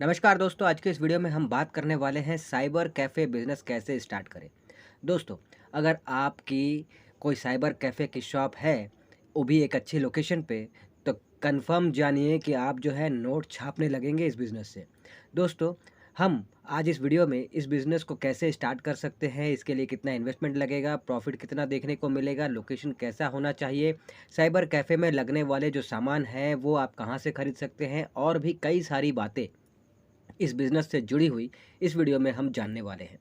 नमस्कार दोस्तों, आज के इस वीडियो में हम बात करने वाले हैं साइबर कैफ़े बिज़नेस कैसे स्टार्ट करें। दोस्तों, अगर आपकी कोई साइबर कैफ़े की शॉप है, वो भी एक अच्छी लोकेशन पे, तो कन्फर्म जानिए कि आप जो है नोट छापने लगेंगे इस बिज़नेस से। दोस्तों, हम आज इस वीडियो में इस बिज़नेस को कैसे स्टार्ट कर सकते हैं, इसके लिए कितना इन्वेस्टमेंट लगेगा, प्रॉफ़िट कितना देखने को मिलेगा, लोकेशन कैसा होना चाहिए, साइबर कैफ़े में लगने वाले जो सामान हैं, वो आप कहाँ से खरीद सकते हैं और भी कई सारी बातें इस बिज़नेस से जुड़ी हुई इस वीडियो में हम जानने वाले हैं।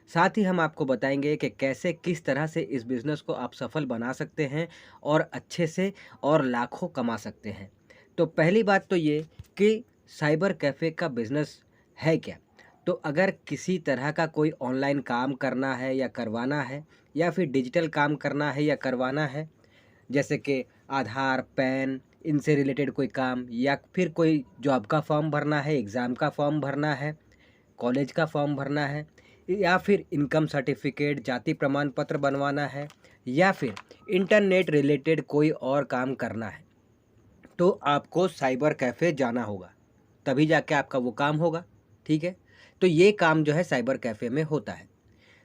साथ ही हम आपको बताएँगे कि कैसे किस तरह से इस बिज़नेस को आप सफल बना सकते हैं और अच्छे से और लाखों कमा सकते हैं। तो पहली बात तो ये कि साइबर कैफ़े का बिज़नेस है क्या? तो अगर किसी तरह का कोई ऑनलाइन काम करना है या करवाना है या फिर डिजिटल काम करना है या करवाना है, जैसे कि आधार, पैन इनसे रिलेटेड कोई काम या फिर कोई जॉब का फॉर्म भरना है, एग्ज़ाम का फॉर्म भरना है, कॉलेज का फॉर्म भरना है या फिर इनकम सर्टिफ़िकेट, जाति प्रमाण पत्र बनवाना है या फिर इंटरनेट रिलेटेड कोई और काम करना है, तो आपको साइबर कैफ़े जाना होगा। तभी जाके आपका वो काम होगा, ठीक है? तो ये काम जो है साइबर कैफ़े में होता है।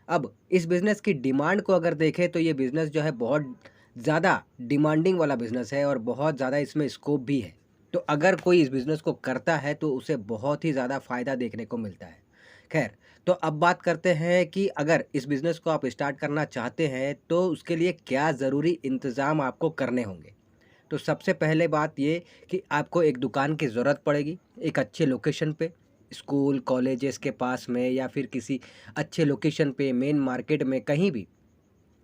अब इस बिज़नेस की डिमांड को अगर देखें तो ये बिज़नेस जो है बहुत ज़्यादा डिमांडिंग वाला बिज़नेस है और बहुत ज़्यादा इसमें स्कोप भी है। तो अगर कोई इस बिज़नेस को करता है तो उसे बहुत ही ज़्यादा फ़ायदा देखने को मिलता है। ख़ैर, तो अब बात करते हैं कि अगर इस बिज़नेस को आप स्टार्ट करना चाहते हैं तो उसके लिए क्या ज़रूरी इंतज़ाम आपको करने होंगे। तो सबसे पहले बात ये कि आपको एक दुकान की ज़रूरत पड़ेगी, एक अच्छे लोकेशन पे, स्कूल, कॉलेजेस के पास में या फिर किसी अच्छे लोकेशन पे, मेन मार्केट में, कहीं भी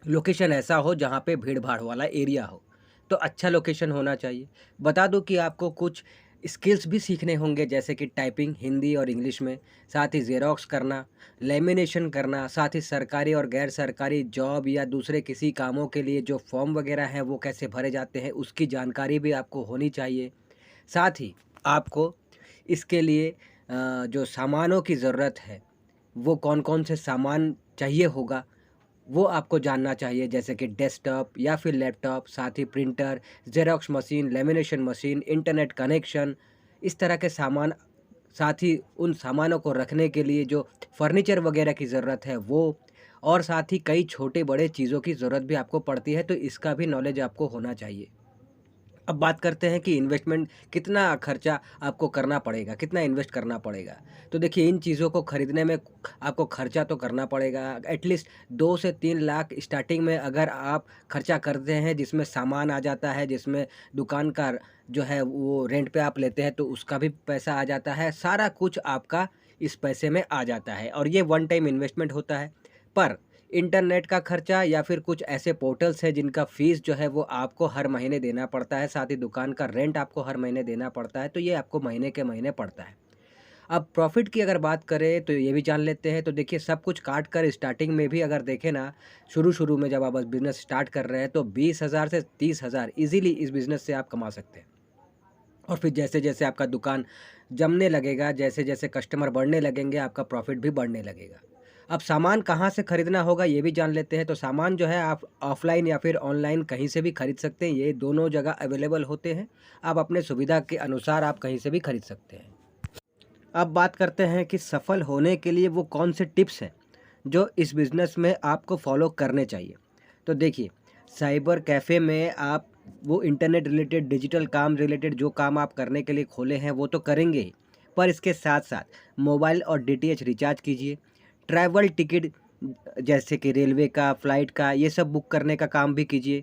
लोकेशन ऐसा हो जहाँ पे भीड़-भाड़ वाला एरिया हो। तो अच्छा लोकेशन होना चाहिए। बता दूँ कि आपको कुछ स्किल्स भी सीखने होंगे जैसे कि टाइपिंग हिंदी और इंग्लिश में, साथ ही ज़ेरॉक्स करना, लैमिनेशन करना, साथ ही सरकारी और गैर सरकारी जॉब या दूसरे किसी कामों के लिए जो फॉर्म वगैरह हैं वो कैसे भरे जाते हैं उसकी जानकारी भी आपको होनी चाहिए। साथ ही आपको इसके लिए जो सामानों की ज़रूरत है, वो कौन-कौन से सामान चाहिए होगा वो आपको जानना चाहिए जैसे कि डेस्कटॉप या फिर लैपटॉप, साथ ही printer, xerox machine, lamination machine, internet connection, इस तरह के सामान, साथ ही उन सामानों को रखने के लिए जो फर्नीचर वगैरह की ज़रूरत है वो, और साथ ही कई छोटे-बड़े चीज़ों की ज़रूरत भी आपको पड़ती है, तो इसका भी नॉलेज आपको होना चाहिए। अब बात करते हैं कि इन्वेस्टमेंट कितना खर्चा आपको करना पड़ेगा, कितना इन्वेस्ट करना पड़ेगा। तो देखिए इन चीज़ों को खरीदने में आपको खर्चा तो करना पड़ेगा। एटलीस्ट 2 से 3 लाख स्टार्टिंग में अगर आप खर्चा करते हैं जिसमें सामान आ जाता है, जिसमें दुकान का जो है वो रेंट पे आप लेते हैं तो उसका भी पैसा आ जाता है। सारा कुछ आपका इस पैसे में आ जाता है और ये वन टाइम इन्वेस्टमेंट होता है। पर इंटरनेट का खर्चा या फिर कुछ ऐसे पोर्टल्स हैं जिनका फ़ीस जो है वो आपको हर महीने देना पड़ता है, साथ ही दुकान का रेंट आपको हर महीने देना पड़ता है, तो ये आपको महीने के महीने पड़ता है। अब प्रॉफ़िट की अगर बात करें तो ये भी जान लेते हैं, तो देखिए सब कुछ काट कर स्टार्टिंग में भी अगर देखें ना, शुरू-शुरू में जब आप बस बिज़नेस स्टार्ट कर रहे हैं तो 20,000 से 30,000 ईज़िली इस बिज़नेस से आप कमा सकते हैं। और फिर जैसे-जैसे आपका दुकान जमने लगेगा, जैसे-जैसे कस्टमर बढ़ने लगेंगे, आपका प्रॉफ़िट भी बढ़ने लगेगा। अब सामान कहाँ से खरीदना होगा ये भी जान लेते हैं, तो सामान जो है आप ऑफ़लाइन या फिर ऑनलाइन कहीं से भी खरीद सकते हैं, ये दोनों जगह अवेलेबल होते हैं। आप अपने सुविधा के अनुसार आप कहीं से भी खरीद सकते हैं। अब बात करते हैं कि सफल होने के लिए वो कौन से टिप्स हैं, जो इस बिज़नेस में आपको फ़ॉलो करने चाहिए। तो देखिए, साइबर कैफ़े में आप वो इंटरनेट रिलेटेड, डिजिटल काम रिलेटेड जो काम आप करने के लिए खोले हैं, वो तो करेंगे ही, पर इसके साथ-साथ मोबाइल और डीटीएच रिचार्ज कीजिए। ट्रैवल टिकट जैसे कि रेलवे का, फ्लाइट का, ये सब बुक करने का काम भी कीजिए।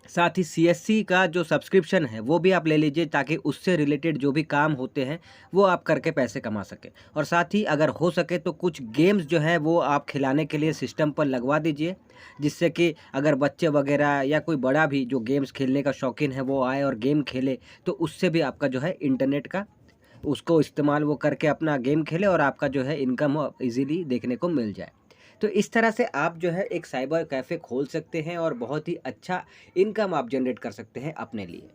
साथ ही सीएससी का जो सब्सक्रिप्शन है वो भी आप ले लीजिए ताकि उससे रिलेटेड जो भी काम होते हैं वो आप करके पैसे कमा सकें। और साथ ही अगर हो सके तो कुछ गेम्स जो है वो आप खिलाने के लिए सिस्टम पर लगवा दीजिए, जिससे कि अगर बच्चे वगैरह या कोई बड़ा भी जो गेम्स खेलने का शौकीन है वो आए और गेम खेले, तो उससे भी आपका जो है इंटरनेट का उसको इस्तेमाल वो करके अपना गेम खेले और आपका जो है इनकम ईज़िली देखने को मिल जाए। तो इस तरह से आप जो है एक साइबर कैफ़े खोल सकते हैं और बहुत ही अच्छा इनकम आप जनरेट कर सकते हैं अपने लिए।